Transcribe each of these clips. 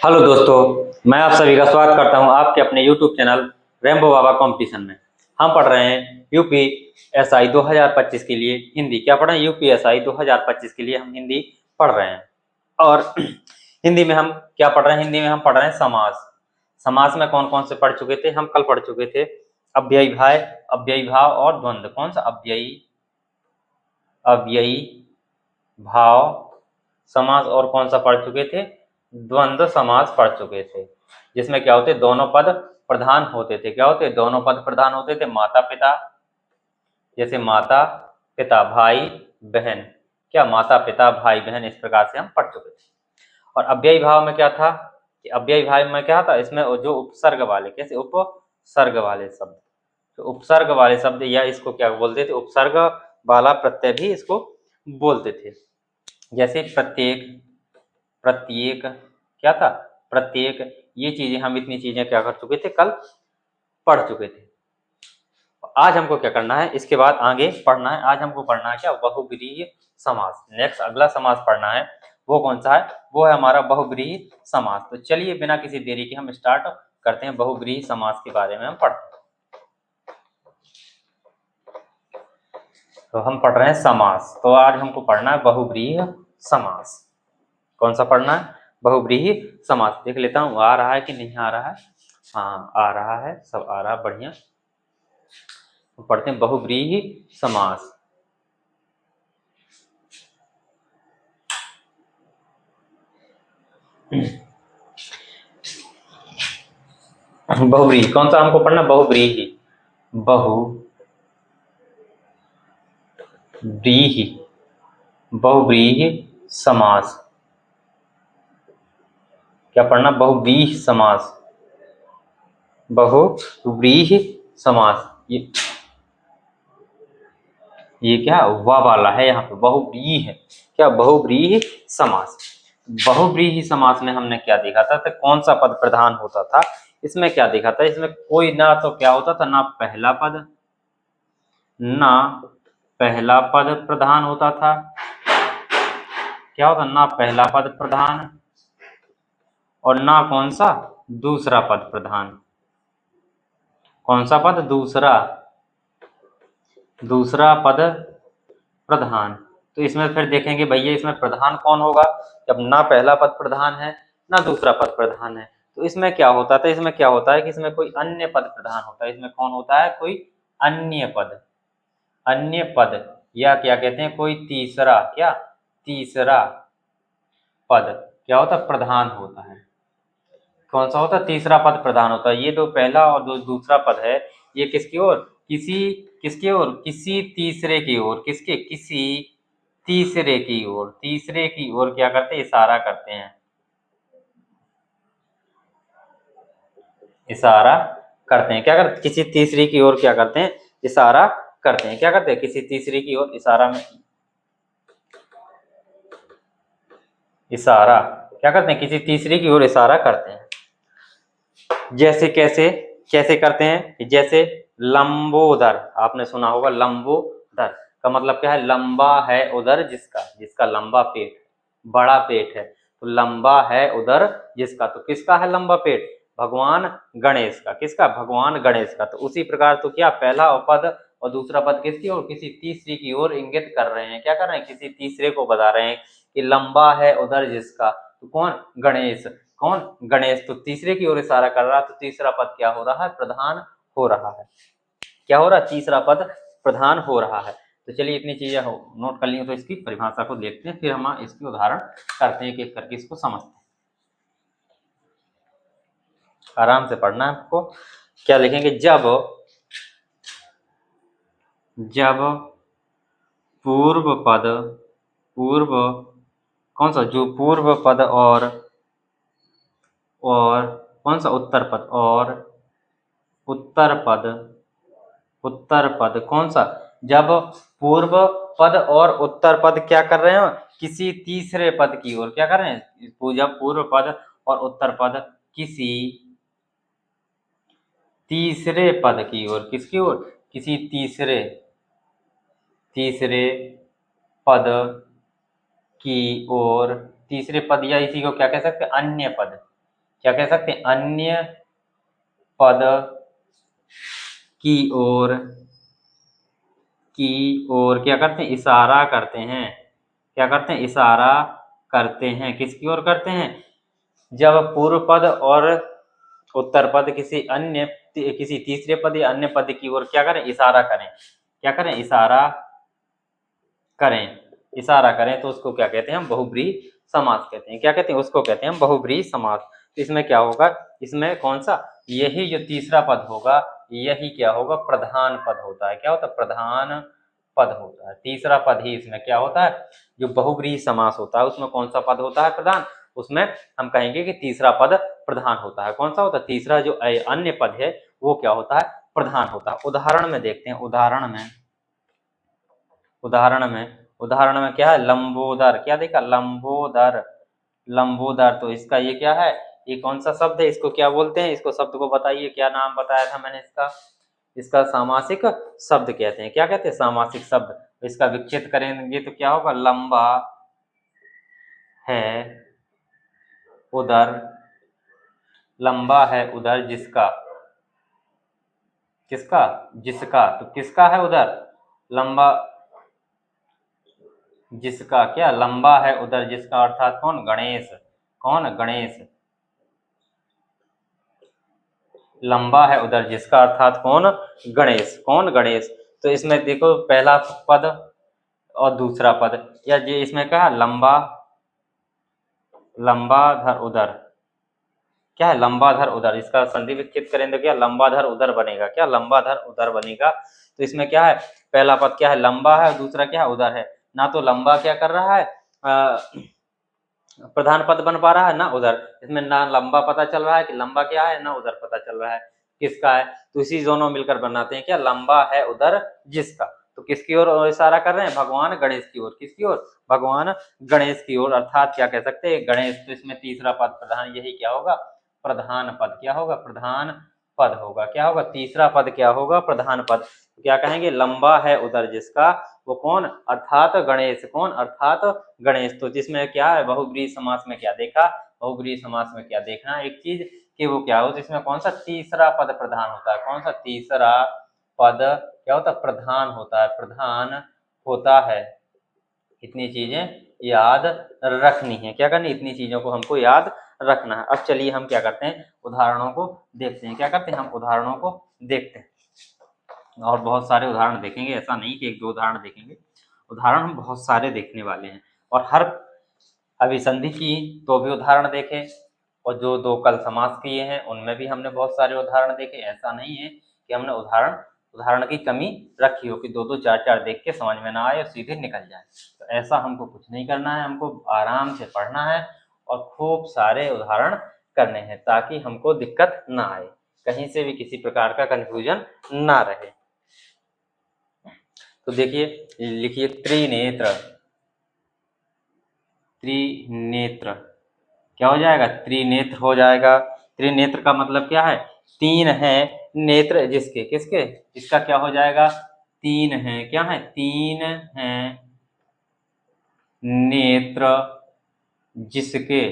Hello दोस्तों, मैं आप सभी का स्वागत करता हूं आपके अपने YouTube चैनल रेम्बो बाबा कंपटीशन में। हम पढ़ रहे हैं यूपीएसआई 2025 के लिए हिंदी। क्या पढ़ रहे हैं? यूपीएसआई 2025 के लिए हम हिंदी पढ़ रहे हैं। और हिंदी में हम क्या पढ़ रहे हैं? हिंदी में हम पढ़ रहे हैं समास। समास में कौन कौन से पढ़ चुके थे? हम कल पढ़ चुके थे अव्ययी भाव, अव्ययी भाव और द्वंद्व। कौन सा? अव्ययी भाव समास। और कौन सा पढ़ चुके थे? द्वंद्व समास पढ़ चुके थे, जिसमें क्या होते? दोनों पद प्रधान होते थे। क्या होते? दोनों पद प्रधान होते थे। माता पिता, जैसे माता पिता भाई बहन। क्या? माता पिता भाई बहन, इस प्रकार से हम पढ़ चुके थे। और अव्ययी भाव में क्या था कि अव्ययी भाव में क्या था? इसमें जो उपसर्ग वाले, कैसे? उपसर्ग वाले शब्द, तो उपसर्ग वाले शब्द, या इसको क्या बोलते थे? उपसर्ग वाला प्रत्यय भी इसको बोलते थे। जैसे प्रत्येक, प्रत्येक क्या था? प्रत्येक। ये चीजें, हम इतनी चीजें क्या कर चुके थे? कल पढ़ चुके थे। आज हमको क्या करना है? इसके बाद आगे पढ़ना है। आज हमको पढ़ना है क्या? बहुब्रीहि समास। नेक्स्ट अगला समास पढ़ना है। वो कौन सा है? वो है हमारा बहुब्रीहि समास। तो चलिए बिना किसी देरी के हम स्टार्ट करते हैं। बहुब्रीहि समास के बारे में हम पढ़ते हैं। तो हम पढ़ रहे हैं समास। तो आज हमको पढ़ना है बहुब्रीहि समास। कौन सा पढ़ना है? बहुब्रीहि समास। देख लेता हूँ आ रहा है कि नहीं आ रहा है। हाँ, आ रहा है, सब आ रहा है, बढ़िया। तो पढ़ते हैं बहुब्रीहि समास। बहुब्रीहि कौन सा हमको पढ़ना? बहुब्रीहि, बहुब्रीहि, बहुब्रीहि समास। क्या पढ़ना? बहुब्रीहि समास, बहुब्रीहि समास। ये क्या वा वाला है यहाँ पे? बहुब्रीहि, क्या? बहुब्रीहि समास। बहुब्रीहि समास में हमने क्या देखा था? तो कौन सा पद प्रधान होता था? इसमें क्या देखा था? इसमें कोई ना तो क्या होता था? ना पहला पद, ना पहला पद प्रधान होता था। क्या होता? ना पहला पद प्रधान, और ना कौन सा? दूसरा पद प्रधान। कौन सा पद? दूसरा, दूसरा पद प्रधान। तो इसमें फिर देखेंगे भैया, इसमें प्रधान कौन होगा? जब ना पहला पद प्रधान है, ना दूसरा पद प्रधान है, तो इसमें क्या होता था? इसमें क्या होता है कि इसमें कोई अन्य पद प्रधान होता है। इसमें कौन होता है? कोई अन्य पद, अन्य पद, या क्या कहते हैं? कोई तीसरा, क्या? तीसरा पद क्या होता? प्रधान होता है। कौन सा होता? तीसरा पद प्रधान होता है। ये जो पहला और जो दूसरा पद है, ये किसकी ओर? किसी, किसकी ओर? किसी तीसरे की ओर। किसके? किसी तीसरे की ओर। तीसरे की ओर क्या करते हैं? इशारा करते हैं, इशारा करते हैं। क्या करते? किसी तीसरे की ओर क्या करते हैं? इशारा करते हैं। क्या करते हैं? किसी तीसरे की ओर इशारा में, इशारा क्या करते हैं? किसी तीसरे की ओर इशारा करते हैं। जैसे कैसे, कैसे करते हैं? जैसे लंबोदर, आपने सुना होगा लंबोदर का मतलब क्या है? लंबा है उदर जिसका, जिसका लंबा पेट, बड़ा पेट है। तो लंबा है उदर जिसका, तो किसका है लंबा पेट? भगवान गणेश का। किसका? भगवान गणेश का। तो उसी प्रकार तो क्या पहला पद और दूसरा पद किसकी ओर? किसी तीसरी की ओर इंगित कर रहे हैं। क्या कर रहे हैं? किसी तीसरे को बता रहे हैं कि लंबा है उदर जिसका। तो कौन? गणेश। कौन? गणेश। तो तीसरे की ओर इशारा कर रहा है, तो तीसरा पद क्या हो रहा है? प्रधान हो रहा है। क्या हो रहा है? तीसरा पद प्रधान हो रहा है। तो चलिए इतनी चीजें नोट कर ली, तो इसकी परिभाषा को देखते हैं, फिर हम इसकी उदाहरण करते हैं, एक एक करके इसको समझते हैं। आराम से पढ़ना है आपको। क्या लिखेंगे? जब, जब पूर्व पद, पूर्व कौन सा? जो पूर्व पद और कौन सा? उत्तर पद, और उत्तर पद, उत्तर पद कौन सा? जब पूर्व पद और उत्तर पद क्या कर रहे हैं? किसी तीसरे पद की ओर क्या कर रहे हैं? जब पूर्व पद और उत्तर पद किसी तीसरे पद की ओर, किसकी ओर? किसी तीसरे, तीसरे पद की ओर, तीसरे पद या इसी को क्या कह सकते हैं, अन्य पद, क्या कह सकते हैं, अन्य पद की ओर, क्या करते हैं, इशारा करते हैं, क्या करते हैं, इशारा करते हैं, किसकी ओर करते हैं, जब पूर्व पद और उत्तर पद किसी तीसरे पद या अन्य पद की ओर क्या करें, इशारा करें, क्या करें, इशारा करें तो उसको क्या कहते हैं, हम बहुब्रीहि समास कहते हैं, क्या कहते हैं, उसको कहते हैं हम बहुब्रीहि समास। तो इसमें क्या होगा, इसमें कौन सा, यही जो तीसरा पद होगा यही क्या होगा, प्रधान पद होता है, क्या होता है, प्रधान पद होता है, तीसरा पद ही इसमें क्या होता है, जो बहुब्रीहि समास होता है उसमें कौन सा पद होता है, प्रधान, उसमें हम कहेंगे कि तीसरा पद प्रधान होता है, कौन सा होता है, तीसरा जो अन्य पद है वो क्या होता है, प्रधान होता है। उदाहरण में देखते हैं, उदाहरण में क्या है, लंबोदर, क्या देखा, लंबोदर, तो इसका ये क्या है, ये कौन सा शब्द है, इसको क्या बोलते हैं, इसको शब्द को बताइए, क्या नाम बताया था मैंने इसका सामासिक शब्द कहते हैं, क्या कहते हैं, सामासिक शब्द। इसका विच्छेद करेंगे तो क्या होगा, लंबा है उदर, लंबा है उदर जिसका, जिसका, तो किसका है उदर, लंबा, जिसका, क्या, लंबा है उदर जिसका, अर्थात कौन, गणेश, गणेश, लंबा है उदर जिसका, अर्थात कौन, गणेश। तो इसमें देखो पहला पद और दूसरा पद, या जो इसमें क्या है, लंबाधर उदर, क्या है, लंबाधर उदर, इसका संधि विच्छेद करें तो क्या, लंबाधर उदर बनेगा, क्या, लंबाधर उदर बनेगा। तो इसमें क्या है, पहला पद क्या है, लंबा है, दूसरा क्या है, उदर है, ना तो लंबा क्या कर रहा है, प्रधान पद बन पा रहा है, ना उधर, इसमें ना लंबा पता चल रहा है कि लंबा क्या है, ना उधर पता चल रहा है किसका है, तो इसी दोनों मिलकर बनाते हैं क्या, लंबा है उधर जिसका। तो किसकी ओर इशारा कर रहे हैं, भगवान गणेश की ओर, किसकी ओर, भगवान गणेश की ओर, अर्थात क्या कह सकते हैं, गणेश। तो इसमें तीसरा पद प्रधान, यही क्या होगा, प्रधान पद, क्या होगा, प्रधान पद होगा, क्या होगा, तीसरा पद क्या होगा, प्रधान पद। तो क्या कहेंगे, लंबा है उधर जिसका, वो कौन, अर्थात गणेश, अर्थात गणेश। तो जिसमें क्या है, बहुब्रीहि समास में क्या देखा, बहुब्रीहि समास में क्या देखना एक चीज, कि वो क्या हो, जिसमें कौन सा तीसरा पद प्रधान होता है, कौन सा तीसरा पद क्या होता है, प्रधान होता है। इतनी चीजें याद रखनी है, क्या करनी, इतनी चीजों को हमको याद रखना है। अब चलिए हम क्या करते हैं, उदाहरणों को देखते हैं, क्या करते हैं, हम उदाहरणों को देखते हैं, और बहुत सारे उदाहरण देखेंगे, ऐसा नहीं कि एक दो उदाहरण देखेंगे, उदाहरण हम बहुत सारे देखने वाले हैं। और हर अभिसंधि की तो भी उदाहरण देखे, और जो दो कल समास किए हैं उनमें भी हमने बहुत सारे उदाहरण देखे। ऐसा नहीं है कि हमने उदाहरण की कमी रखी हो कि दो दो चार चार देख के समझ में ना आए और सीधे निकल जाए, तो ऐसा हमको कुछ नहीं करना है, हमको आराम से पढ़ना है और खूब सारे उदाहरण करने हैं, ताकि हमको दिक्कत ना आए, कहीं से भी किसी प्रकार का कंफ्यूजन ना रहे। तो देखिए, लिखिए त्रिनेत्र, क्या हो जाएगा, त्रिनेत्र हो जाएगा। त्रिनेत्र का मतलब क्या है, तीन है नेत्र जिसके, किसके, इसका क्या हो जाएगा, तीन है, क्या है, तीन है नेत्र जिसके,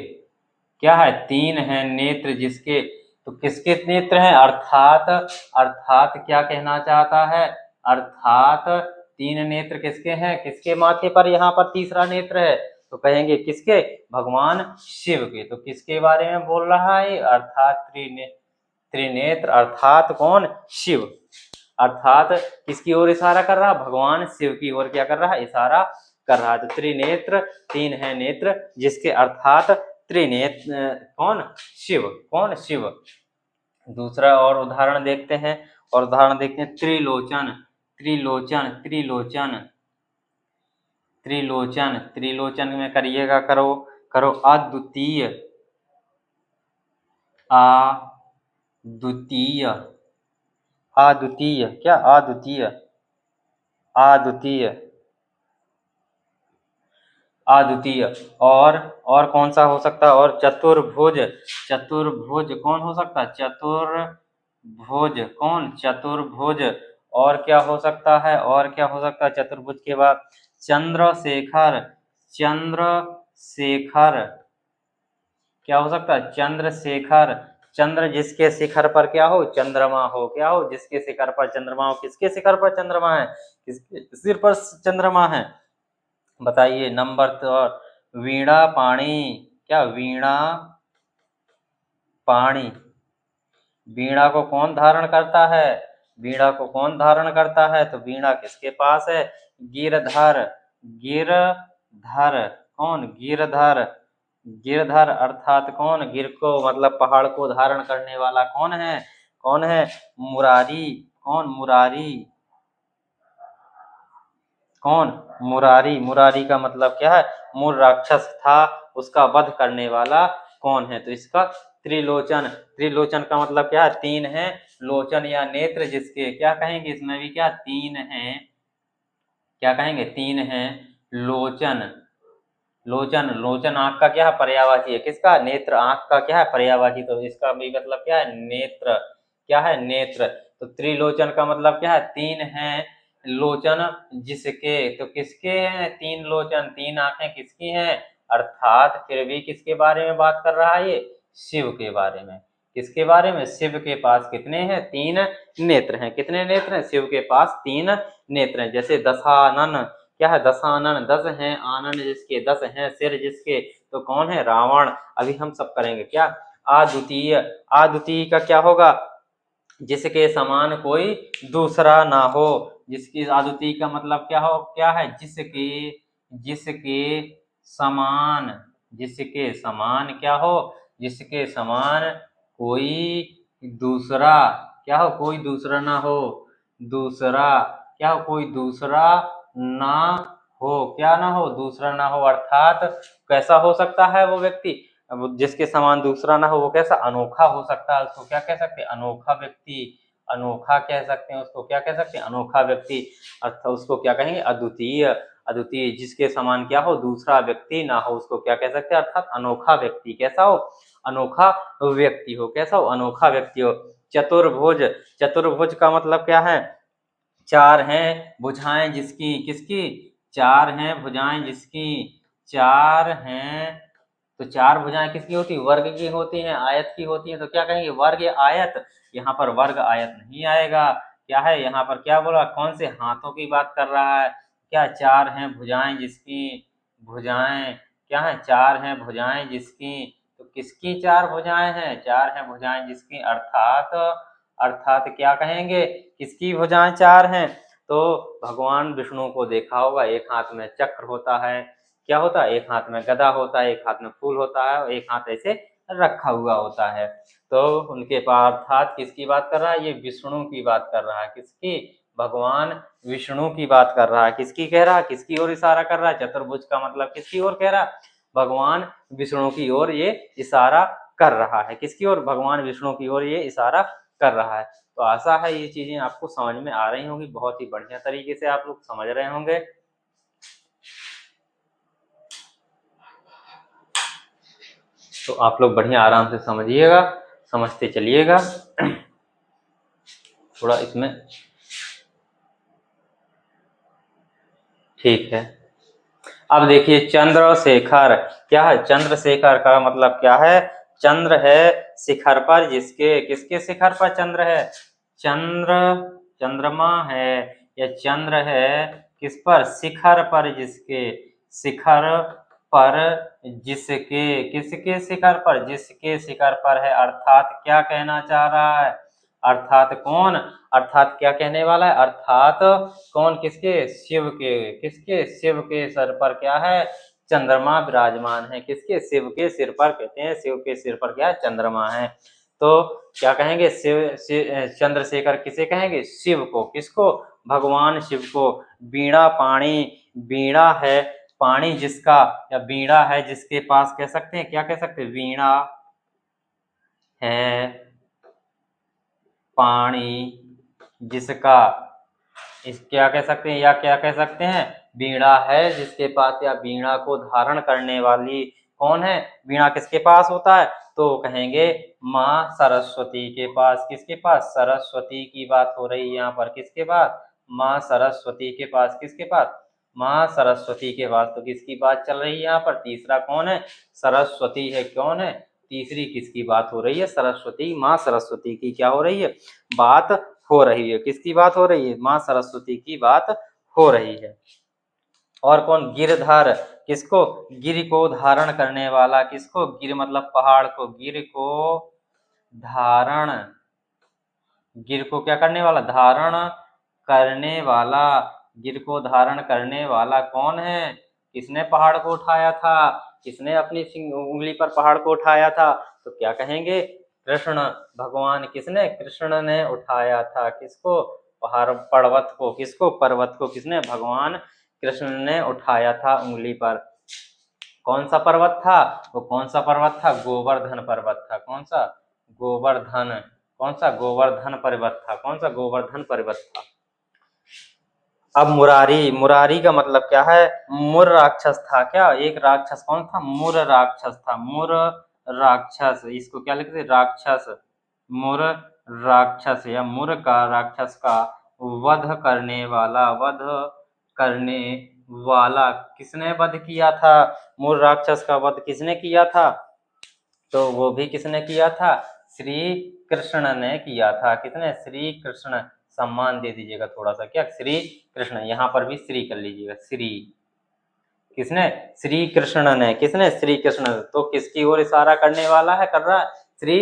क्या है, तीन है नेत्र जिसके, तो किसके नेत्र हैं, अर्थात क्या कहना चाहता है, अर्थात तीन नेत्र किसके हैं, किसके माथे पर यहाँ पर तीसरा नेत्र है, तो कहेंगे किसके, भगवान शिव के। तो किसके बारे में बोल रहा है, अर्थात त्रिनेत्र, अर्थात कौन, शिव, अर्थात किसकी ओर इशारा कर रहा, भगवान शिव की ओर क्या कर रहा है, इशारा कर रहा है। तो त्रिनेत्र, तीन है नेत्र जिसके, अर्थात त्रिनेत्र कौन, शिव। दूसरा और उदाहरण देखते हैं, त्रिलोचन, त्रिलोचन में करिएगा, करो अद्वितीय, क्या, अद्वितीय। और कौन सा हो सकता है, और चतुर्भुज कौन हो सकता है, चतुर्भुज। और क्या हो सकता है, चतुर्भुज के बाद चंद्रशेखर, चंद्रशेखर, क्या हो सकता है? चंद्रशेखर। चंद्र जिसके शिखर पर क्या हो? चंद्रमा हो। क्या हो? जिसके शिखर पर चंद्रमा हो। किसके शिखर पर चंद्रमा है? किसके सिर पर चंद्रमा है? बताइए। नंबर तो वीणा पाणी। क्या? वीणा पाणी। वीणा को कौन धारण करता है? वीणा को कौन धारण करता है? तो वीणा किसके पास है? गिरधर। गिरधर। कौन? गिरधर। गिरधर अर्थात कौन? गिर को मतलब पहाड़ को धारण करने वाला कौन है? कौन है? मुरारी। कौन? मुरारी। कौन? मुरारी। मुरारी का मतलब क्या है? मूल राक्षस था, उसका वध करने वाला कौन है? तो इसका त्रिलोचन। त्रिलोचन का मतलब क्या है? तीन है। लोचन या नेत्र जिसके, क्या कहेंगे इसमें भी? क्या? तीन हैं। क्या कहेंगे? तीन हैं। लोचन। लोचन। लोचन आंख का क्या है? पर्यायवाची है। किसका? नेत्र। आंख का क्या है? पर्यायवाची। तो इसका भी मतलब क्या है? नेत्र। क्या है? नेत्र। तो त्रिलोचन का मतलब क्या है? तीन हैं लोचन जिसके। तो किसके हैं तीन लोचन? तीन आंखें किसकी हैं? अर्थात फिर भी किसके बारे में बात कर रहा है ये? शिव के बारे में। किसके बारे में? शिव के पास कितने हैं? तीन नेत्र हैं। कितने नेत्र हैं? शिव के पास तीन नेत्र हैं। जैसे दशानन। क्या है? दशानन। 10 हैं आनन जिसके, 10 हैं सिर जिसके। तो कौन है? रावण। अभी हम सब करेंगे। क्या? अद्वितीय। अद्वितीय का क्या होगा? जिसके समान कोई दूसरा ना हो। जिसकी अद्वितीय का मतलब क्या हो? क्या है? जिसके, जिसके समान। जिसके समान क्या हो? जिसके समान कोई दूसरा क्या हो? कोई दूसरा ना हो। दूसरा क्या हो? कोई दूसरा ना हो। क्या ना हो? दूसरा ना हो। अर्थात कैसा हो सकता है वो व्यक्ति? अब जिसके समान दूसरा ना हो वो कैसा? अनोखा हो सकता है। उसको क्या कह सकते हैं? अनोखा व्यक्ति। अनोखा कह सकते हैं उसको। क्या कह सकते हैं? अनोखा व्यक्ति। अर्थात उसको क्या कहेंगे? अद्वितीय। अद्वितीय जिसके समान क्या हो? दूसरा व्यक्ति ना हो, उसको क्या कह सकते हैं? अर्थात अनोखा व्यक्ति। कैसा हो? अनोखा व्यक्ति हो। कैसा हो? अनोखा व्यक्ति हो। चतुर्भुज। चतुर्भुज का मतलब क्या है? चार हैं भुजाएं जिसकी। किसकी? चार हैं भुजाएं जिसकी। चार हैं। तो चार भुजाएं किसकी होती? वर्ग की होती हैं, आयत की होती हैं। तो क्या कहेंगे? वर्ग या आयत। यहाँ पर वर्ग आयत नहीं आएगा। क्या है? यहाँ पर क्या बोला? कौन से हाथों की बात कर रहा है? क्या? चार हैं भुजाएं जिसकी। भुजाएं क्या है? चार हैं भुजाएं जिसकी। तो किसकी चार भुजाएं हैं? चार हैं भुजाएं जिसकी। अर्थात, अर्थात क्या कहेंगे? किसकी भुजाएं चार हैं? तो भगवान विष्णु को देखा होगा, एक हाथ में चक्र होता है। क्या होता है? एक हाथ में गदा होता है, एक हाथ में फूल होता है और एक हाथ ऐसे रखा हुआ होता है। तो उनके पास अर्थात किसकी बात कर रहा है? ये विष्णु की बात कर रहा है। किसकी? भगवान विष्णु की बात कर रहा है। किसकी कह रहा है? किसकी ओर इशारा कर रहा है? चतुर्भुज का मतलब किसकी ओर कह रहा है? भगवान विष्णु की ओर ये इशारा कर रहा है। किसकी ओर? भगवान विष्णु की ओर ये इशारा कर रहा है। तो आशा है ये चीजें आपको समझ में आ रही होंगी, बहुत ही बढ़िया तरीके से आप लोग समझ रहे होंगे। तो आप लोग बढ़िया आराम से समझिएगा, समझते चलिएगा। थोड़ा इसमें ठीक है। अब देखिए चंद्रशेखर। क्या है? चंद्रशेखर का मतलब क्या है? चंद्र है शिखर पर जिसके। किसके शिखर पर चंद्र है? चंद्र, चंद्रमा है या चंद्र है किस पर? शिखर पर जिसके। शिखर पर जिसके। किसके शिखर पर? जिसके शिखर पर है। अर्थात क्या कहना चाह रहा है? अर्थात कौन? अर्थात क्या कहने वाला है? अर्थात कौन? किसके? शिव के। किसके? शिव के सर पर क्या है? चंद्रमा विराजमान है। किसके? शिव के सिर पर। कहते हैं शिव के सिर पर क्या है? चंद्रमा है। तो क्या कहेंगे? चंद्रशेखर किसे कहेंगे? शिव को। किसको? भगवान शिव को। वीणा पाणी। वीणा है पाणी जिसका, या वीणा है जिसके पास, कह सकते हैं। क्या कह सकते हैं? वीणा है पाणी जिसका। इस क्या कह सकते हैं? या क्या कह सकते हैं? वीणा है जिसके पास, या वीणा को धारण करने वाली कौन है? वीणा किसके पास होता है? तो कहेंगे माँ सरस्वती के पास। किसके पास? सरस्वती की बात हो रही है यहाँ पर। किसके पास? माँ सरस्वती के पास। किसके पास? माँ सरस्वती के पास। तो किसकी बात चल रही है यहाँ पर? तीसरा कौन है? सरस्वती है। कौन है? तीसरी किसकी बात हो रही है? सरस्वती, माँ सरस्वती की क्या हो रही है? बात हो रही है। किसकी बात हो रही है? माँ सरस्वती की बात हो रही है। और कौन? गिरधर, किसको? गिर को धारण करने वाला। किसको? गिर मतलब पहाड़ को, गिर को धारण, गिर को क्या करने वाला? धारण करने वाला। गिर को धारण करने वाला कौन है? किसने पहाड़ को उठाया था? किसने अपनी उंगली पर पहाड़ को उठाया था? तो क्या कहेंगे? कृष्ण भगवान। किसने? कृष्ण ने उठाया था। किसको? पहाड़, पर्वत को। किसको? पर्वत को किसने? भगवान कृष्ण ने उठाया था उंगली पर। कौन सा पर्वत था? वो कौन सा पर्वत था? गोवर्धन पर्वत था। कौन सा? गोवर्धन। कौन सा? गोवर्धन पर्वत था। कौन सा? गोवर्धन पर्वत था। अब मुरारी, मुरारी का मतलब क्या है? मुर राक्षस था। क्या? एक राक्षस कौन था? मुर राक्षस था। मुर राक्षस, इसको क्या लिखते? राक्षस। मुर राक्षस या मुर का, राक्षस का वध करने वाला। वध करने वाला। किसने वध किया था? मुर राक्षस का वध किसने किया था? तो वो भी किसने किया था? श्री कृष्ण ने किया था। किसने? श्री कृष्ण। सम्मान दे दीजिएगा थोड़ा सा। क्या? श्री कृष्ण। यहाँ पर भी श्री कर लीजिएगा। श्री किसने? श्री कृष्ण ने। किसने? श्री कृष्ण। तो किसकी ओर इशारा करने वाला है? कर रहा है श्री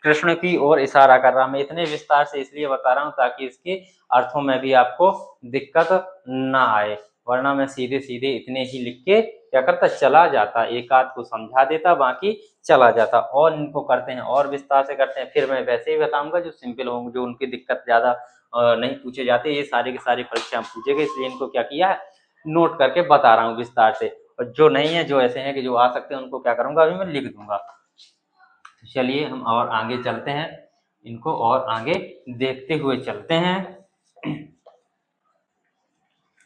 कृष्ण की ओर इशारा कर रहा। मैं इतने विस्तार से इसलिए बता रहा हूँ ताकि इसके अर्थों में भी आपको दिक्कत ना आए, वरना मैं सीधे सीधे इतने ही लिख के क्या करता? चला जाता, एक आध को समझा देता, बाकी चला जाता। और इनको करते हैं और विस्तार से करते हैं, फिर मैं वैसे ही बताऊंगा जो सिंपल होंगे, जो उनकी दिक्कत ज्यादा नहीं पूछे जाते। ये सारे के सारे परीक्षा में पूछे गए, इसलिए इनको क्या किया है? नोट करके बता रहा हूँ विस्तार से। और जो नहीं है, जो ऐसे हैं कि जो आ सकते हैं, उनको क्या करूंगा? अभी मैं लिख दूंगा। चलिए हम और आगे चलते हैं, इनको और आगे देखते हुए चलते हैं।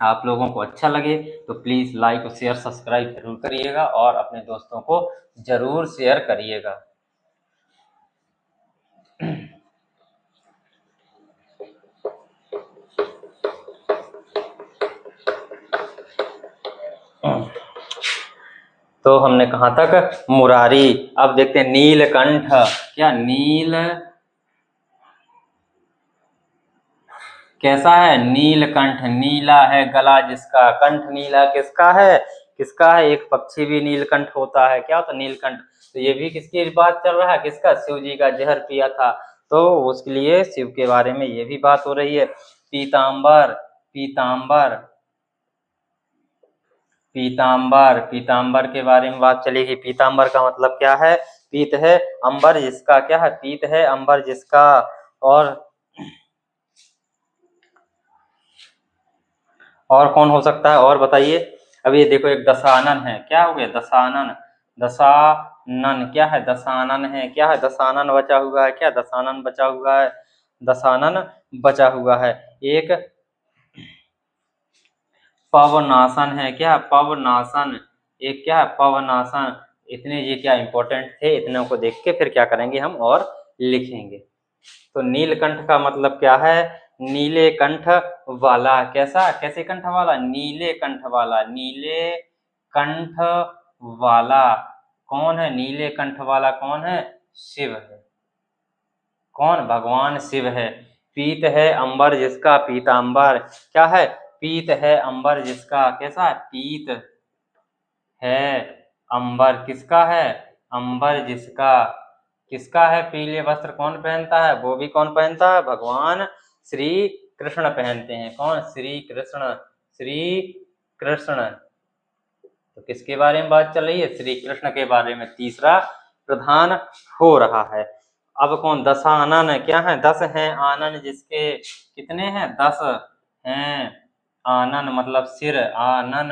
आप लोगों को अच्छा लगे तो प्लीज लाइक और शेयर सब्सक्राइब जरूर करिएगा और अपने दोस्तों को जरूर शेयर करिएगा। तो हमने कहाँ तक? मुरारी। अब देखते हैं नीलकंठ। क्या? नील कैसा है? नीलकंठ। नीला है गला जिसका, कंठ नीला किसका है? किसका है? एक पक्षी भी नीलकंठ होता है। क्या होता? नीलकंठ। तो ये भी किसकी बात चल रहा है? किसका? शिव जी का जहर पिया था, तो उसके लिए शिव के बारे में ये भी बात हो रही है। पीतांबर, पीतांबर, पीतांबर, पीतांबर के बारे में बात चलेगी। पीतांबर का मतलब क्या है? पीत है अंबर जिसका। क्या है? पीत है अंबर जिसका। और कौन हो सकता है? और बताइए। अब ये देखो, एक दशानन है। क्या हो गया? दशानन। दशानन क्या है? दशानन है। क्या है? दशानन बचा हुआ है। क्या? दशानन बचा हुआ है। दशानन बचा हुआ है। एक पवनासन है। क्या? पवनासन। एक क्या है? पवनासन। इतने ये क्या इंपॉर्टेंट थे, इतने को देख के फिर क्या करेंगे हम और लिखेंगे। तो नीलकंठ का मतलब क्या है? नीले कंठ वाला। कैसा? कैसे कंठ वाला? नीले कंठ वाला। नीले कंठ वाला कौन है? नीले कंठ वाला कौन है? शिव है। कौन? भगवान शिव है। पीत है अंबर जिसका। पीतांबर क्या है? पीत है अंबर जिसका। कैसा है? पीत है अंबर किसका है? अंबर जिसका। किसका है? पीले वस्त्र कौन पहनता है? वो भी कौन पहनता है? भगवान श्री कृष्ण पहनते हैं। कौन? श्री कृष्ण। श्री कृष्ण। तो किसके बारे में बात चल रही है? श्री कृष्ण के बारे में तीसरा प्रधान हो रहा है। अब कौन? दशानन। क्या है? 10 हैं आनन जिसके। कितने हैं? 10 हैं आनन मतलब सिर। आनन,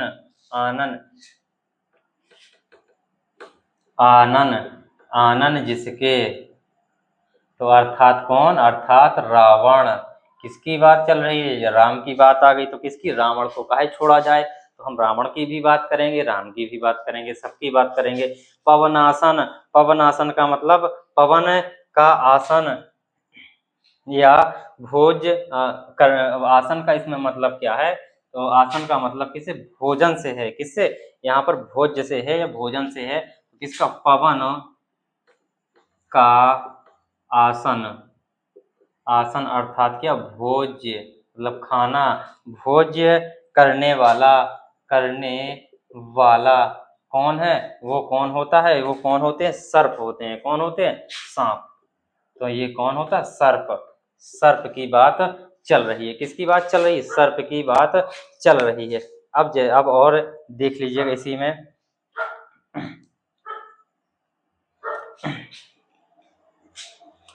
आनन, आनन, आनन जिसके। तो अर्थात कौन? अर्थात रावण। किसकी बात चल रही है? राम की बात आ गई तो किसकी? रावण को काहे छोड़ा जाए। तो हम रावण की भी बात करेंगे, राम की भी बात करेंगे, सबकी बात करेंगे। पवनासन। पवनासन का मतलब पवन का आसन या भोज आसन का इसमें मतलब क्या है? तो आसन का मतलब किससे, भोजन से है, किससे, यहाँ पर भोज्य से है या भोजन से है, तो किसका, पवन का आसन, आसन अर्थात क्या, भोज्य मतलब खाना, भोज्य करने वाला, करने वाला कौन है, वो कौन होता है, वो कौन होते हैं, सर्प होते हैं, कौन होते हैं, सांप। तो ये कौन होता है, सर्प, सर्प की बात चल रही है, किसकी बात चल रही है, सर्प की बात चल रही है। अब और देख लीजिएगा इसी में,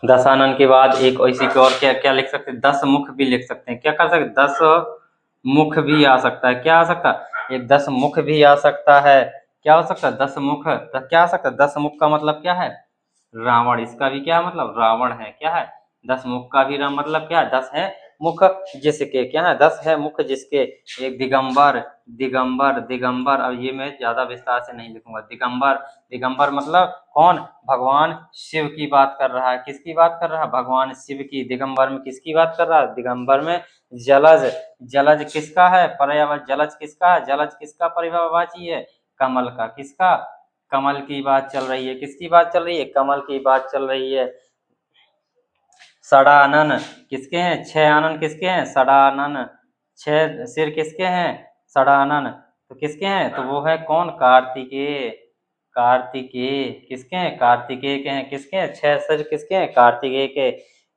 दशानन के बाद एक इसी के और क्या क्या लिख सकते हैं, 10 मुख भी लिख सकते हैं, क्या कर सकते हैं, 10 मुख भी आ सकता है, क्या आ सकता है, एक 10 मुख भी आ सकता है, क्या हो सकता है, 10 मुख, क्या आ सकता है, 10 मुख का मतलब क्या है, रावण, इसका भी क्या मतलब, रावण है, क्या है, 10 मुख का भी मतलब क्या है, 10 है मुख जिसके, क्या है, 10 है मुख जिसके, एक दिगंबर, दिगंबर, दिगंबर, अब ये मैं ज्यादा विस्तार से नहीं लिखूंगा, दिगंबर, दिगंबर मतलब कौन, भगवान शिव की बात कर रहा है, किसकी बात कर रहा है, भगवान शिव की, दिगंबर में किसकी बात कर रहा है, दिगंबर में जलज, जलज किसका है, पर्यायवाची, जलज किसका है, जलज किसका पर्यायवाची है, कमल का, किसका, कमल की बात चल रही है, किसकी बात चल रही है, कमल की बात चल रही है। षडानन किसके हैं, 6 आनन किसके हैं, षडानन, 6 सिर किसके हैं, षडानन, तो किसके हैं, तो वो है कौन, कार्तिकेय, कार्तिकेय किसके हैं, कार्तिकेय के हैं, किसके हैं, 6 सिर किसके हैं, कार्तिकेय के।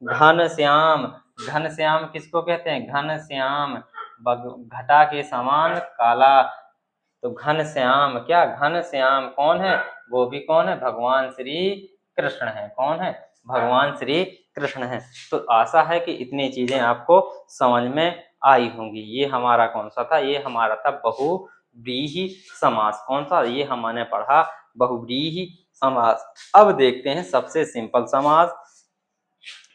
घन श्याम, घन श्याम किसको कहते हैं, घन श्याम, घटा के समान काला, तो घन श्याम, क्या, घन श्याम कौन है, वो भी कौन है, भगवान श्री कृष्ण है, कौन है, भगवान श्री कृष्ण है। तो आशा है कि इतनी चीजें आपको समझ में आई होंगी। ये हमारा कौन सा था, ये हमारा था बहुव्रीहि समास, कौन सा, ये हमने पढ़ा बहुव्रीहि समास। अब देखते हैं सबसे सिंपल समास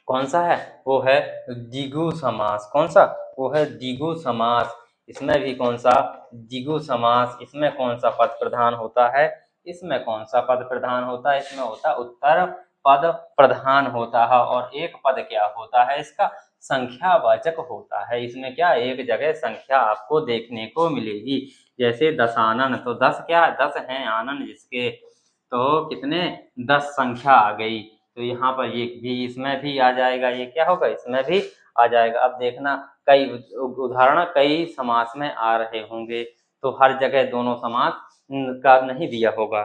कौन सा है, वो है द्विगु समास, कौन सा, वो है द्विगु समास। इसमें भी कौन सा, द्विगु समास, इसमें कौन सा पद प्रधान होता है, इसमें कौन सा पद प्रधान होता है, इसमें होता है उत्तर पद प्रधान होता है, और एक पद क्या होता है, इसका संख्यावाचक होता है। इसमें क्या, एक जगह संख्या आपको देखने को मिलेगी, जैसे दशानन, तो 10 क्या है, 10 हैं आनन जिसके, तो कितने, 10 संख्या आ गई, तो यहाँ पर ये भी इसमें भी आ जाएगा, ये क्या होगा, इसमें भी आ जाएगा। अब देखना कई उदाहरण कई समास में आ रहे होंगे, तो हर जगह दोनों समास का नहीं दिया होगा,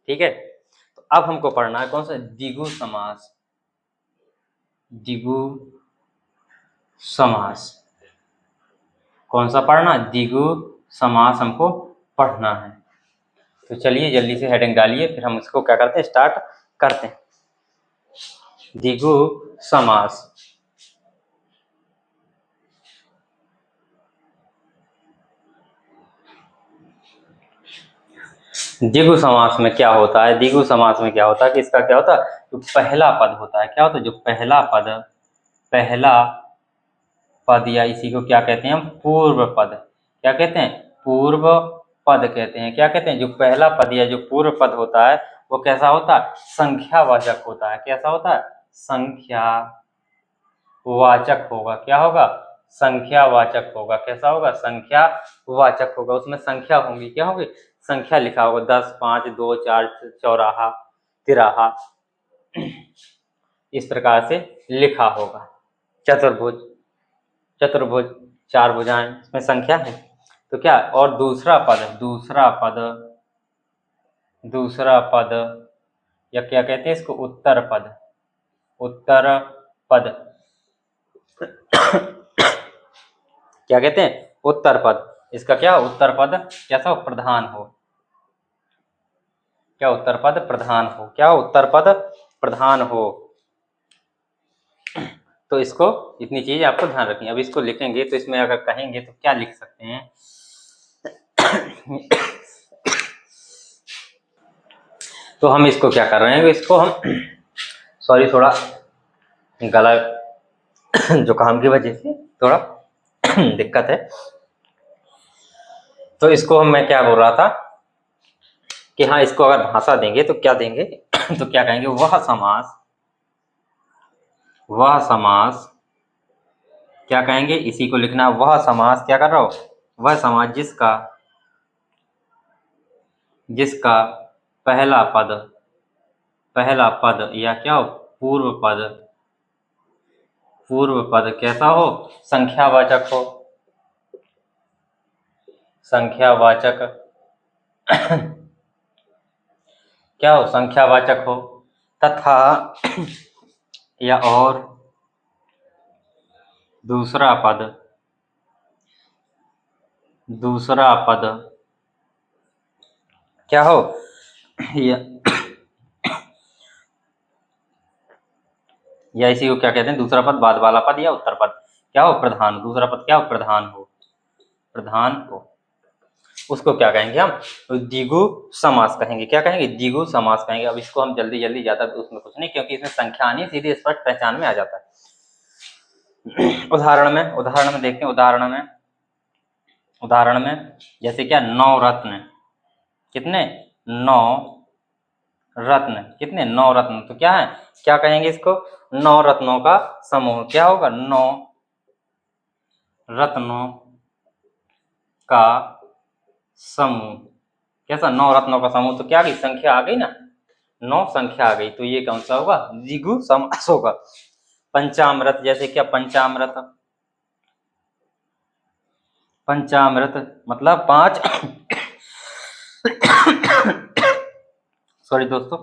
ठीक है। तो अब हमको पढ़ना है कौन सा, द्विगु समास, द्विगु समास, कौन सा पढ़ना, द्विगु समास हमको पढ़ना है। तो चलिए जल्दी से हेडिंग डालिए, फिर हम इसको क्या करते हैं, स्टार्ट करते हैं। द्विगु समास, द्विगु समास में क्या होता है, द्विगु समास में क्या होता है कि इसका क्या होता है, जो पहला पद होता है, क्या होता है, जो पहला पद, पहला पद, या इसी को क्या कहते हैं हम, पूर्व पद, क्या कहते हैं, पूर्व पद कहते हैं, क्या कहते हैं, जो पहला पद या जो पूर्व पद होता है वो कैसा होता है, संख्यावाचक होता है, कैसा होता है, संख्यावाचक होगा, क्या होगा, संख्यावाचक होगा, कैसा होगा, संख्यावाचक होगा, उसमें संख्या होंगी, क्या होगी, संख्या लिखा होगा, 10, 5, 2, 4, चौराहा, तिराहा, इस प्रकार से लिखा होगा। चतुर्भुज, चतुर्भुज 4 भुजाएं, इसमें संख्या है। तो क्या, और दूसरा पद, दूसरा पद, दूसरा पद, या क्या कहते हैं इसको, उत्तर पद, उत्तर पद क्या कहते हैं, उत्तर पद, इसका क्या, उत्तर पद कैसा हो, प्रधान हो, क्या, उत्तर पद प्रधान हो, क्या, उत्तर पद प्रधान हो। तो इसको इतनी चीज आपको ध्यान रखनी है। अब इसको लिखेंगे तो इसमें अगर कहेंगे तो क्या लिख सकते हैं तो हम इसको क्या कर रहे हैं, इसको हम सॉरी थोड़ा गला जुकाम की वजह से थोड़ा दिक्कत है, तो इसको मैं क्या बोल रहा था कि हाँ, इसको अगर भाषा देंगे तो क्या देंगे तो क्या कहेंगे, वह समास, वह समास क्या कहेंगे, इसी को लिखना। वह समास, क्या कर रहा हो, वह समास जिसका जिसका पहला पद या क्या हो, पूर्व पद कैसा हो, संख्यावाचक हो, संख्यावाचक क्या हो, संख्यावाचक हो, तथा या और दूसरा पद क्या हो, या इसी को क्या कहते हैं, दूसरा पद, बाद वाला पद या उत्तर पद क्या हो, प्रधान। दूसरा पद क्या हो, प्रधान हो। उसको क्या कहेंगे हम, द्विगु समास कहेंगे। क्या कहेंगे, द्विगु समास कहेंगे। अब इसको हम जल्दी ज्यादा उसमें कुछ नहीं, क्योंकि इसमें संख्या आनी सीधी स्पष्ट पहचान में आ जाता है। उदाहरण में देखते हैं। उदाहरण में जैसे क्या, 9 रत्न, कितने, 9 रत्न, कितने, 9 रत्न। तो क्या है, क्या कहेंगे इसको, 9 रत्नों का समूह। क्या होगा, 9 रत्नों का समूह। कैसा, 9 रत्नों का समूह। तो क्या आ गई, संख्या आ गई ना, 9 संख्या आ गई। तो ये कौन सा होगा, द्विगु समास होगा। पंचामृत, जैसे क्या, पंचामृत मतलब 5 सॉरी दोस्तों,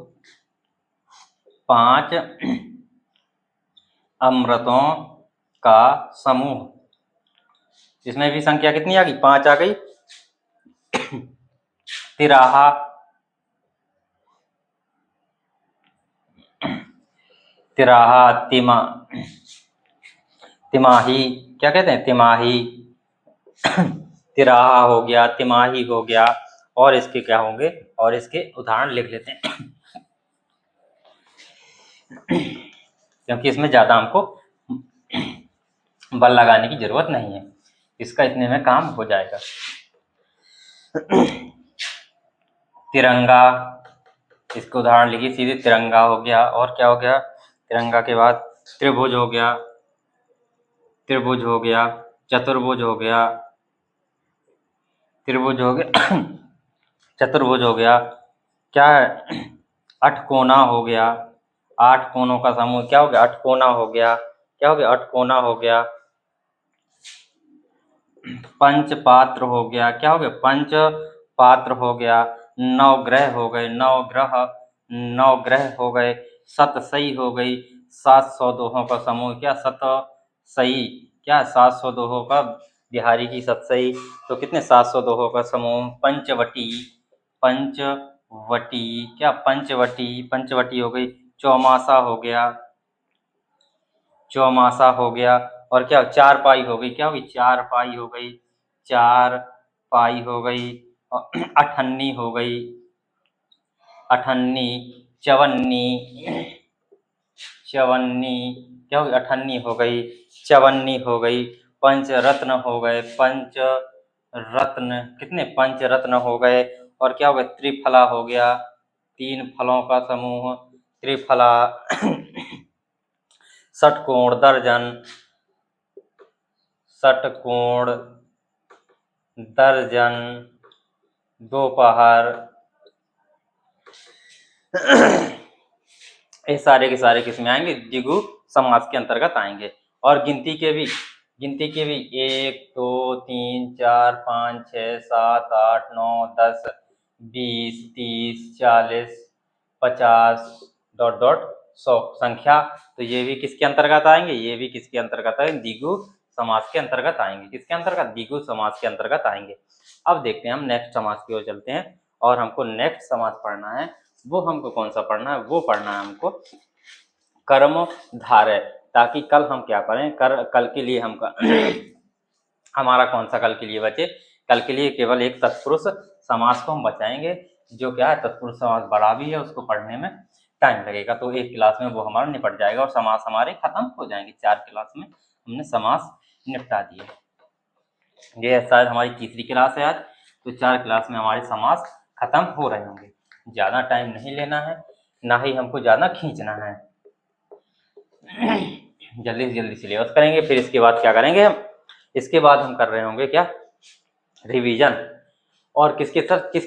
5 अमृतों का समूह। इसमें भी संख्या कितनी आ गई, 5 आ गई। तिराहा, तिमाही, क्या कहते हैं, तिमाही, तिराहा हो गया, तिमाही हो गया। और इसके क्या होंगे, और इसके उदाहरण लिख लेते हैं, क्योंकि इसमें ज्यादा हमको बल लगाने की जरूरत नहीं है, इसका इतने में काम हो जाएगा। तिरंगा, इसको उदाहरण लिखिए सीधे, तिरंगा हो गया। और क्या हो गया, तिरंगा के बाद त्रिभुज हो गया, चतुर्भुज हो गया, चतुर्भुज हो गया। क्या है, अठकोना हो गया, 8 कोनों का समूह। क्या हो गया, अठकोना हो गया। क्या हो गया, अठकोना हो गया। पंच पात्र हो गया। क्या हो गया, पंच पात्र हो गया। नवग्रह हो गए, नवग्रह हो गए। सतसई हो गई, 700 दोहों का समूह। क्या, सतसई, क्या, 700 दोहों का, बिहारी की सतसई। तो कितने, 700 दोहों का समूह। पंचवटी, क्या, पंचवटी हो गई। चौमासा हो गया। और क्या, चारपाई हो गई। क्या होगी, चारपाई हो गई, अठन्नी हो गई, चवन्नी, क्या होगी, अठन्नी हो गई, चवन्नी हो गई। पंचरत्न हो गए, कितने, पंचरत्न हो गए। और क्या हो गया, त्रिफला हो गया, 3 फलों का समूह, त्रिफला। षटकोण दर्जन, दोपहर। ये सारे के सारे किसमें आएंगे, द्विगु समास के अंतर्गत आएंगे। और गिनती के भी 1 2 3 4 5 6 7 8 9 10 20 30 40 50 ... 100 संख्या। तो ये भी किसके अंतर्गत आएंगे, ये भी किसके अंतर्गत आएंगे, द्विगु समास के अंतर्गत आएंगे। किसके अंतर्गत, द्विगु समास के अंतर्गत आएंगे। अब देखते हैं हम नेक्स्ट समास की ओर चलते हैं, और हमको नेक्स्ट समास पढ़ना है। वो हमको कौन सा पढ़ना है, वो पढ़ना है हमको कर्मधारय। ताकि कल हम क्या करें, कल के लिए हमारा कौन सा कल के लिए बचे, कल के लिए केवल एक तत्पुरुष समास को हम बचाएंगे। जो क्या है, तत्पुरुष समास बड़ा भी है, उसको पढ़ने में टाइम लगेगा। तो एक क्लास में वो हमारा निपट जाएगा और समास हमारे खत्म हो जाएंगे। 4 क्लास में हमने समास निपटा दिए। ये शायद हमारी तीसरी क्लास है आज। तो 4 क्लास में हमारे समास खत्म हो रहे होंगे। ज़्यादा टाइम नहीं लेना है, ना ही हमको ज़्यादा खींचना है। जल्दी से जल्दी सिलेबस करेंगे। फिर इसके बाद क्या करेंगे हम, इसके बाद हम कर रहे होंगे क्या, रिवीजन। और किसके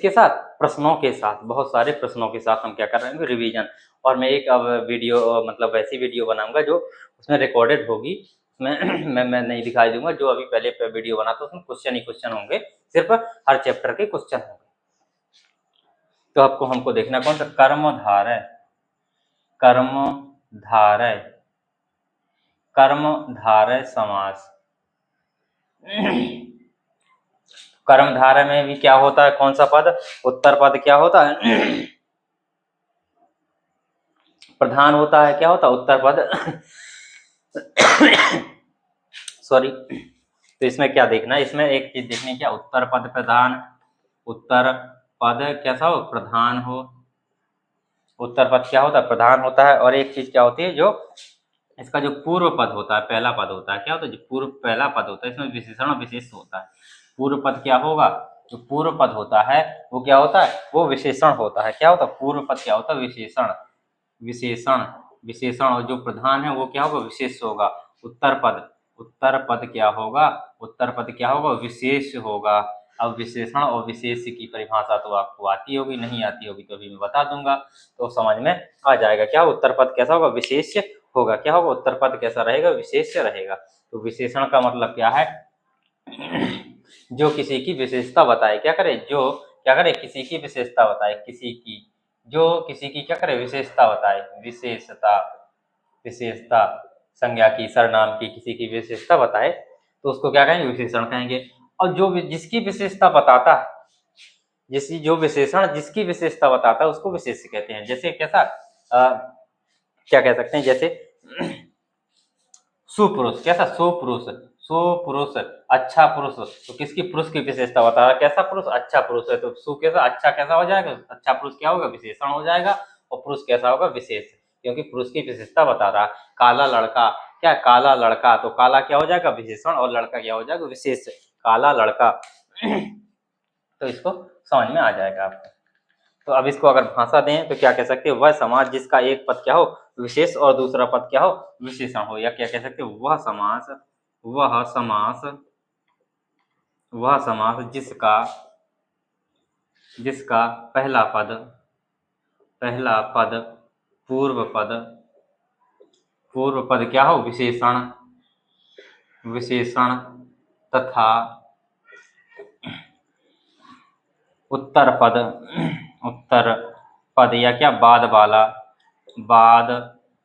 साथ, प्रश्नों के साथ, बहुत सारे प्रश्नों के साथ हम क्या कर रहे होंगे, रिवीजन। और मैं एक अब वीडियो मतलब वैसी वीडियो बनाऊंगा जो उसमें रिकॉर्डेड होगी, उसमें मैं नहीं दिखाई दूंगा। जो अभी पहले वीडियो बना था उसमें क्वेश्चन ही क्वेश्चन होंगे, सिर्फ हर चैप्टर के क्वेश्चन होंगे। तो आपको हमको देखना कौन सा, कर्मधारय, कर्मधारय, कर्मधारय समास। कर्मधारय में भी क्या होता है, कौन सा पद, उत्तर पद क्या होता है, प्रधान होता है, क्या होता है, उत्तर पद सॉरी। तो इसमें क्या देखना है, इसमें एक चीज देखनी है, क्या उत्तर पद प्रधान, उत्तर पद कैसा हो, प्रधान हो। उत्तर पद क्या होता है, प्रधान होता है। और एक चीज क्या होती है, जो इसका जो पूर्व पद होता है, पहला पद होता है, क्या होता है, जो पूर्व पहला पद होता है, इसमें विशेषण विशेष होता है। पूर्व पद क्या होगा, जो पूर्व पद होता है वो क्या होता है, वो विशेषण होता है। क्या होता है, पूर्व पद क्या होता है, विशेषण, विशेषण, विशेषण। और जो प्रधान है वो क्या होगा, विशेष होगा। उत्तर पद, उत्तर पद क्या होगा, उत्तर पद क्या होगा, विशेष होगा। अब विशेषण और विशेष की परिभाषा तो आपको आती होगी, नहीं आती होगी तो अभी मैं बता दूंगा, तो समझ में आ जाएगा। क्या उत्तर पद कैसा होगा, विशेष होगा। क्या होगा, उत्तर पद कैसा रहेगा, विशेष रहेगा। तो विशेषण का मतलब क्या है, जो किसी की विशेषता बताए, क्या करे, जो क्या करे, किसी की विशेषता बताए, किसी की, जो किसी की क्या करे, विशेषता बताए, विशेषता, विशेषता, संज्ञा की, सर्वनाम की, किसी की विशेषता बताए तो उसको क्या कहेंगे, विशेषण कहेंगे। और जो जिसकी विशेषता बताता है, जो विशेषण जिसकी विशेषता बताता है उसको विशेष कहते हैं। जैसे कैसा, क्या कह सकते हैं, जैसे सुपुरुष, कैसा, सुपुरुष, सुपुरुष, अच्छा पुरुष। तो किसकी, पुरुष की विशेषता बता रहा है, कैसा पुरुष, अच्छा पुरुष है। तो सु कैसा, अच्छा कैसा हो जाएगा, अच्छा पुरुष क्या होगा, विशेषण हो जाएगा। और पुरुष कैसा होगा, विशेष, क्योंकि पुरुष की विशेषता बता रहा है। काला लड़का, क्या, काला लड़का, तो काला क्या हो जाएगा, विशेषण, और लड़का क्या हो जाएगा, विशेष, काला लड़का। तो इसको समझ में आ जाएगा आपको। तो अब इसको अगर भाषा दें तो क्या कह सकते हैं, वह समास जिसका एक पद क्या हो, विशेष, और दूसरा पद क्या हो, विशेषण हो। या क्या कह सकते हैं, वह समास, वह समास, वह समास जिसका, जिसका पहला पद, पहला पद, पूर्व पद, पूर्व पद क्या हो, विशेषण, विशेषण, तथा उत्तर पद, उत्तर पद या क्या, बाद वाला, बाद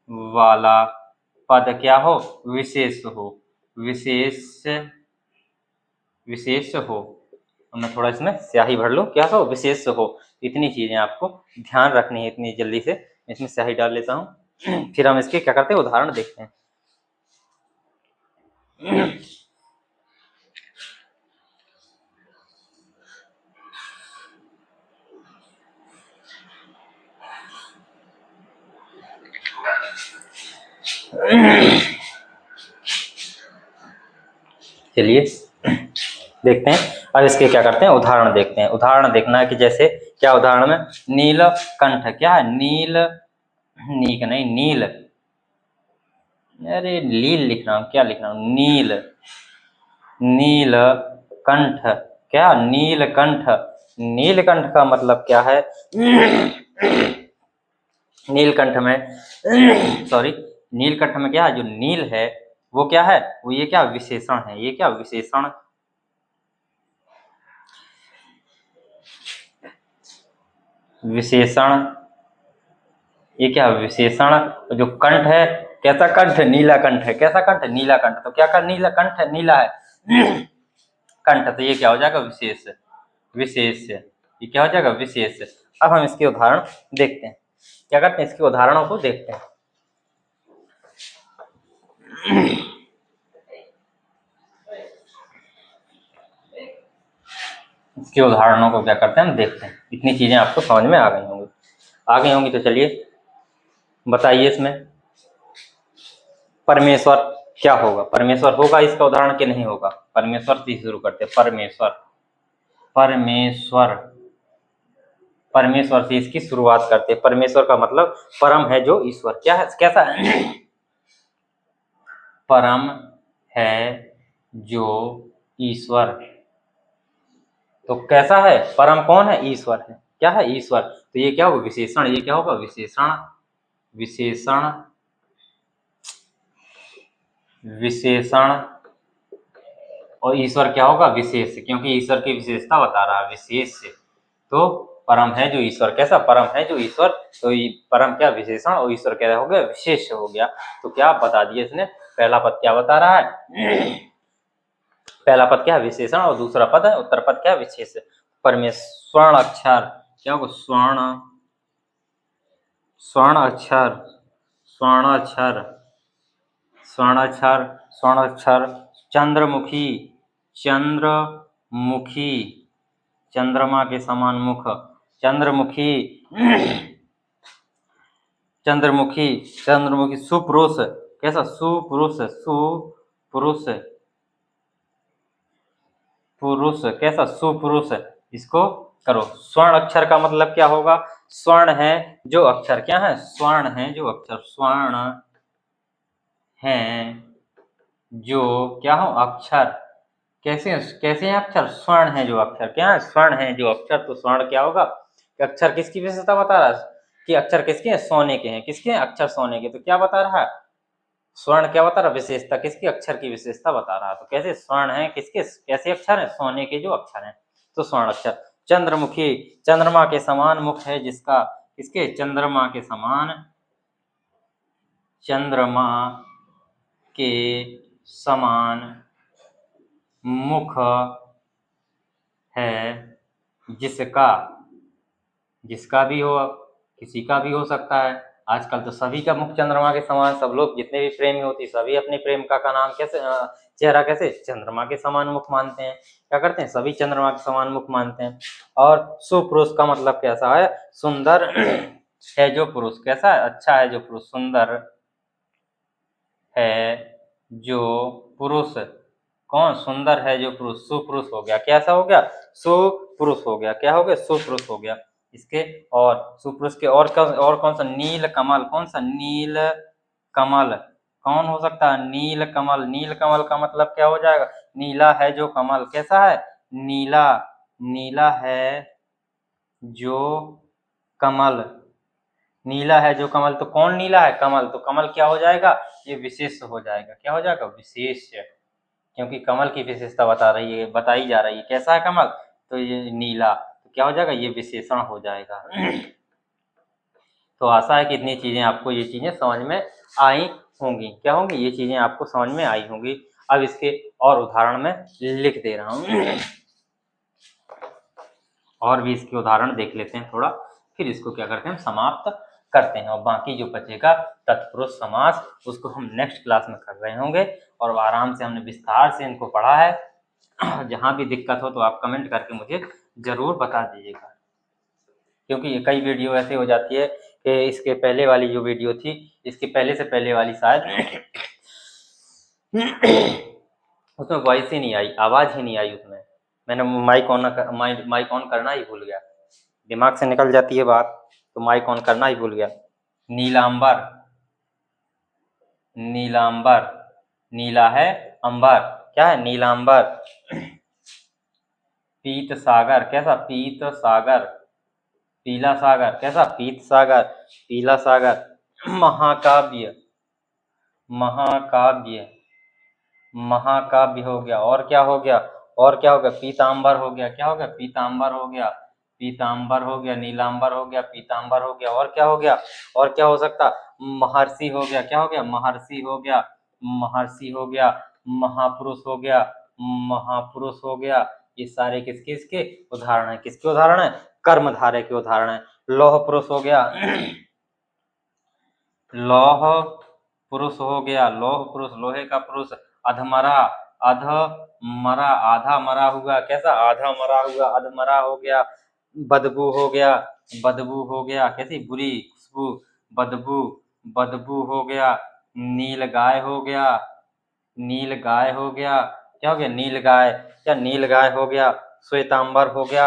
वाला पद क्या हो, विशेष हो, विशेष, विशेष हो। मैं थोड़ा इसमें स्याही भर लूँ, क्या हो, विशेष हो। इतनी चीजें आपको ध्यान रखनी है। इतनी जल्दी से इसमें स्याही डाल लेता हूँ, फिर हम इसके क्या करते हैं, उदाहरण देखते हैं। चलिए देखते हैं। अब इसके क्या करते हैं, उदाहरण देखते हैं। उदाहरण देखना है कि जैसे क्या, उदाहरण में नीलकंठ, क्या है, नील, नीक नहीं, नील, अरे लील लिख रहा हूँ, क्या लिख रहा हूँ, नील, नीलकंठ, क्या, नीलकंठ। नीलकंठ का मतलब क्या है, नीलकंठ में सॉरी, नीलकंठ में क्या है, जो नील है वो क्या है, वो ये क्या, विशेषण है। ये क्या, विशेषण, विशेषण, ये क्या, विशेषण। जो कंठ है, कैसा कंठ, नीला कंठ है, कैसा कंठ, नीला कंठ। तो क्या कर, नीला कंठ है, नीला है कंठ, तो ये क्या हो जाएगा, विशेष, विशेष, ये क्या हो जाएगा, विशेष। अब हम इसके उदाहरण देखते हैं। क्या करते हैं, इसके उदाहरणों को देखते हैं। इसके उदाहरणों को क्या करते हैं, हम देखते हैं। इतनी चीजें आपको समझ में आ गई होंगी, आ गई होंगी। तो चलिए बताइए, इसमें परमेश्वर क्या होगा, परमेश्वर होगा इसका उदाहरण कि नहीं होगा। परमेश्वर से शुरू करते हैं, परमेश्वर, परमेश्वर, परमेश्वर से इसकी शुरुआत करते हैं। परमेश्वर का मतलब परम है, जो ईश्वर, क्या है, कैसा है, परम है जो ईश्वर। तो कैसा है? परम कौन है? ईश्वर है। क्या है? ईश्वर। तो ये क्या होगा? विशेषण। ये क्या होगा? विशेषण। विशेषण। विशेषण। और ईश्वर क्या होगा? विशेष, क्योंकि ईश्वर की विशेषता बता रहा है, विशेष से। तो परम है जो ईश्वर। कैसा? परम है जो ईश्वर। तो परम क्या? विशेषण, और ईश्वर क्या हो गया? विशेष हो गया। तो क्या बता दिया इसने? पहला पद क्या बता रहा है? पहला पद क्या है? विशेषण, और दूसरा पद है उत्तर पद क्या है? विशेष। परमेश्वर अक्षर क्या होगा? स्वर्ण। स्वर्ण अक्षर। स्वर्ण अक्षर। स्वर्ण अक्षर। स्वर्ण अक्षर। चंद्रमुखी। चंद्रमुखी। चंद्रमा के समान मुख। चंद्रमुखी। चंद्रमुखी। चंद्रमुखी। सुपुरुष। कैसा? सुपुरुष। सुपुरुष। पुरुष। कैसा? सुपुरुष। इसको करो। स्वर्ण अक्षर का मतलब क्या होगा? स्वर्ण है जो अक्षर। क्या है? स्वर्ण है जो अक्षर। स्वर्ण है जो क्या हो? अक्षर। कैसे? कैसे हैं अक्षर? स्वर्ण है जो अक्षर। क्या है? स्वर्ण है जो अक्षर। तो स्वर्ण क्या होगा? कि अक्षर किसकी विशेषता बता रहा है? कि अक्षर किसके हैं? सोने के हैं। किसके हैं? अक्षर सोने के। तो क्या बता रहा है? स्वर्ण क्या बता रहा है? विशेषता। किसकी? अक्षर की विशेषता बता रहा है। तो कैसे स्वर्ण है? किसके? कैसे अक्षर है? सोने के जो अक्षर हैं। तो स्वर्ण अक्षर। चंद्रमुखी। चंद्रमा के समान मुख है जिसका। किसके? चंद्रमा के समान। चंद्रमा के समान मुख है जिसका। जिसका भी हो, किसी का भी हो सकता है। आजकल तो सभी का मुख चंद्रमा के समान। सब लोग जितने भी प्रेमी होते सभी अपने प्रेमिका का नाम कैसे, चेहरा कैसे? चंद्रमा के समान मुख मानते हैं। क्या करते हैं? सभी चंद्रमा के समान मुख मानते हैं। और सुपुरुष का मतलब कैसा है? सुंदर है जो पुरुष। कैसा है? अच्छा है जो पुरुष। सुंदर है जो पुरुष। कौन? सुंदर है जो पुरुष। सुपुरुष हो गया। कैसा हो गया? सुपुरुष हो गया। क्या हो गया? सुपुरुष हो गया। इसके और सुपुरुष के और कौन सा? नील कमल। कौन सा? नील कमल। कौन हो सकता है? नील कमल। नील कमल का मतलब क्या हो जाएगा? नीला है जो कमल। कैसा है? नीला। नीला है जो कमल। नीला है जो कमल। तो कौन नीला है? कमल। तो कमल क्या हो जाएगा? ये विशेष हो जाएगा। क्या हो जाएगा? विशेष। क्योंकि कमल की विशेषता बता रही है, बताई जा रही है। कैसा है कमल? तो ये नीला। तो क्या हो जाएगा? ये विशेषण हो जाएगा। तो आशा है कि इतनी चीजें आपको, ये चीजें समझ में आई होंगी। क्या होंगी? ये चीजें आपको समझ में आई होंगी। अब इसके और उदाहरण में लिख दे रहा हूँ। और भी इसके उदाहरण देख लेते हैं थोड़ा, फिर इसको क्या करते हैं? हम समाप्त करते हैं। और बाकी जो बचेगा तत्पुरुष समास, उसको हम नेक्स्ट क्लास में कर रहे होंगे। और आराम से हमने विस्तार से इनको पढ़ा है। जहाँ भी दिक्कत हो तो आप कमेंट करके मुझे जरूर बता दीजिएगा। क्योंकि ये कई वीडियो ऐसे हो जाती है कि इसके पहले वाली जो वीडियो थी, इसके पहले से पहले वाली शायद उसमें वॉइस ही नहीं आई, आवाज़ ही नहीं आई उसमें। मैंने माइक ऑन करना ही भूल गया। दिमाग से निकल जाती है बात, तो माइक ऑन करना ही भूल गया। नीलांबर। नीलांबर। नीला है अंबर। क्या है? नीलांबर। पीत सागर। कैसा? पीत सागर। पीला सागर। कैसा? पीत सागर। पीला सागर। महाकाव्य। महाकाव्य। महाकाव्य हो गया। और क्या हो गया? और क्या हो गया? पीतांबर हो गया। क्या हो गया? पीतांबर हो गया। पीतांबर हो गया। नीलांबर हो गया। पीतांबर हो गया। और क्या हो गया? और क्या हो सकता? महर्षि हो गया। क्या हो गया? महर्षि हो गया। महर्षि हो गया। महापुरुष हो गया। महापुरुष हो गया। ये सारे किसके इसके उदाहरण है? किसके उदाहरण है? कर्मधारय के उदाहरण है। लौह पुरुष हो गया। लौह पुरुष हो गया। लौह पुरुष, लोहे का पुरुष। अधमरा। अधमरा, आधा मरा हुआ। कैसा? आधा मरा हुआ। अधमरा हो गया। बदबू हो गया। बदबू हो गया। कैसी? बुरी खुशबू। बदबू। बदबू हो गया। नील गाय हो गया। नील गाय हो गया। क्या हो गया? नील गाय। क्या? नील गाय हो गया। श्वेतांबर हो गया।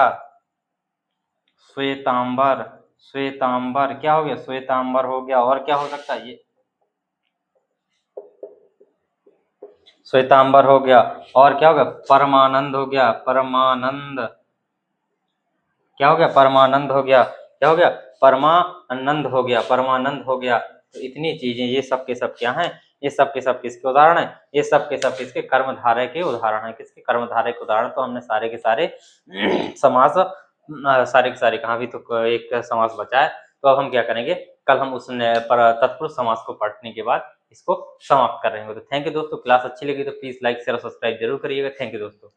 श्वेतांबर। श्वेतांबर क्या हो गया? श्वेतांबर हो गया। और क्या हो सकता है? ये श्वेतांबर हो गया, और क्या हो गया, परमानंद हो गया, परमानंद, क्या हो गया, परमानंद हो गया, क्या हो गया, परमानंद हो गया, परमानंद हो गया। तो इतनी चीजें, ये सब के सब क्या हैं, ये सब के सब किसके उदाहरण हैं, ये सब के सब किसके, कर्मधारय के उदाहरण हैं। किसके, कर्मधारय के उदाहरण। तो हमने सारे के सारे समास, सारे के सारे कहाँ भी, तो एक समास बचा है। तो अब हम क्या करेंगे, कल हम उस तत्पुरुष समास को पढ़ने के बाद इसको समाप्त कर रहे हैं। तो थैंक यू दोस्तों, क्लास अच्छी लगी तो प्लीज लाइक शेयर और सब्सक्राइब जरूर करिएगा। थैंक यू दोस्तों।